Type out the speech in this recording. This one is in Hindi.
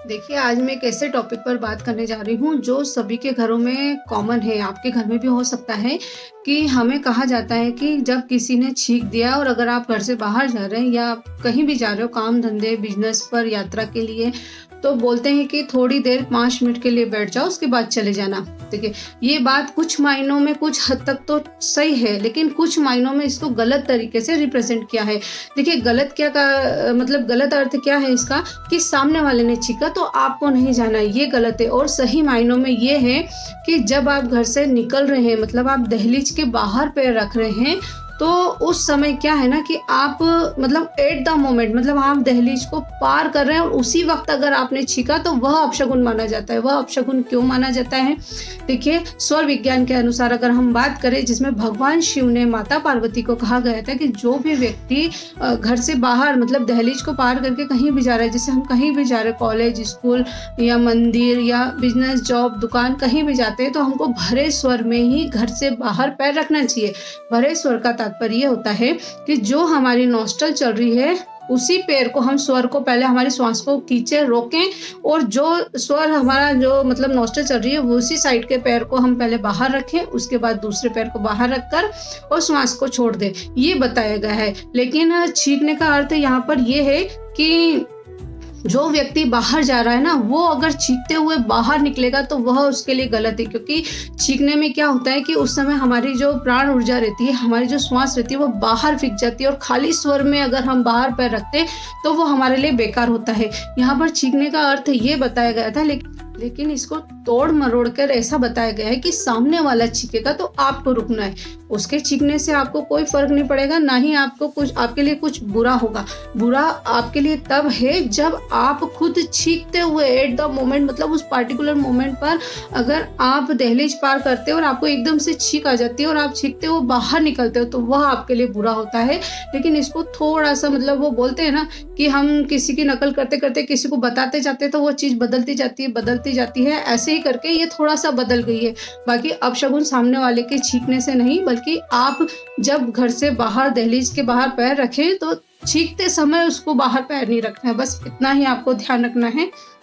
देखिए, आज मैं एक ऐसे टॉपिक पर बात करने जा रही हूँ जो सभी के घरों में कॉमन है, आपके घर में भी हो सकता है कि हमें कहा जाता है कि जब किसी ने छींक दिया और अगर आप घर से बाहर जा रहे हैं या आप कहीं भी जा रहे हो काम-धंधे, बिज़नेस पर यात्रा के लिए, तो बोलते हैं कि थोड़ी देर 5 मिनट के लिए बैठ जाओ, उसके बाद चले जाना। देखिए, ये बात कुछ मायनों में कुछ हद तक तो सही है, लेकिन कुछ मायनों में इसको गलत तरीके से रिप्रेज़ेंट किया है। देखिए, गलत क्या का मतलब गलत अर्थ क्या है इसका कि सामने वाले ने छींका तो आपको नहीं जाना है, ये गलत है। और सही मायनों में ये है कि जब आप घर से निकल रहे हैं, मतलब आप दहलीज के बाहर पैर रख रहे हैं, तो उस समय क्या है ना कि आप मतलब एट द मोमेंट, मतलब आप दहलीज को पार कर रहे हैं और उसी वक्त अगर आपने छींका तो वह अपशगुन माना जाता है। वह अपशगुन क्यों माना जाता है? देखिए, स्वर विज्ञान के अनुसार अगर हम बात करें, जिसमें भगवान शिव ने माता पार्वती को कहा गया था कि जो भी व्यक्ति घर से बाहर मतलब दहलीज को पार करके कहीं भी जा रहा है, जैसे हम कहीं भी जा रहे हैं, कॉलेज, स्कूल या मंदिर या बिजनेस, जॉब, दुकान, कहीं भी जाते हैं, तो हमको भरे स्वर में ही घर से बाहर पैर रखना चाहिए। भरे स्वर का तात्पर्य ये होता है कि जो हमारी नॉस्ट्रल चल रही है, उसी पैर को हम स्वर को पहले हमारी श्वास को खींचे, रोकें और जो स्वर हमारा जो मतलब नॉस्ट्रल चल रही है, वो उसी साइड के पैर को हम पहले बाहर रखें, उसके बाद दूसरे पैर को बाहर रखकर और श्वास को छोड़ दें। ये बताया गया है। लेकिन छींकने का अर्थ यहाँ पर ये है कि जो व्यक्ति बाहर जा रहा है ना, वो अगर छींकते हुए बाहर निकलेगा तो वह उसके लिए गलत है, क्योंकि छींकने में क्या होता है कि उस समय हमारी जो प्राण ऊर्जा रहती है, हमारी जो श्वास रहती है, वो बाहर फेंक जाती है और खाली स्वर में अगर हम बाहर पैर रखते हैं तो वो हमारे लिए बेकार होता है। यहाँ पर छींकने का अर्थ ये बताया गया था, लेकिन इसको तोड़ मरोड़ कर ऐसा बताया गया है कि सामने वाला छींकेगा तो आपको रुकना है। उसके छींकने से आपको कोई फर्क नहीं पड़ेगा, ना ही आपको कुछ आपके लिए कुछ बुरा होगा। बुरा आपके लिए तब है जब आप खुद छींकते हुए एट द मोमेंट, मतलब उस पार्टिकुलर मोमेंट पर अगर आप दहलीज पार करते हो और आपको एकदम से छींक आ जाती है और आप छींकते हो बाहर निकलते हो, तो वह आपके लिए बुरा होता है। लेकिन इसको थोड़ा सा मतलब वो बोलते हैं ना कि हम किसी की नकल करते करते किसी को बताते जाते हैं तो वो चीज़ बदलती जाती है। ऐसे ही करके ये थोड़ा सा बदल गई है। बाकी अपशगुन सामने वाले के छींकने से नहीं, बल्कि आप जब घर से बाहर दहलीज के बाहर पैर रखें तो छींकते समय उसको बाहर पैर नहीं रखना है। बस इतना ही आपको ध्यान रखना है।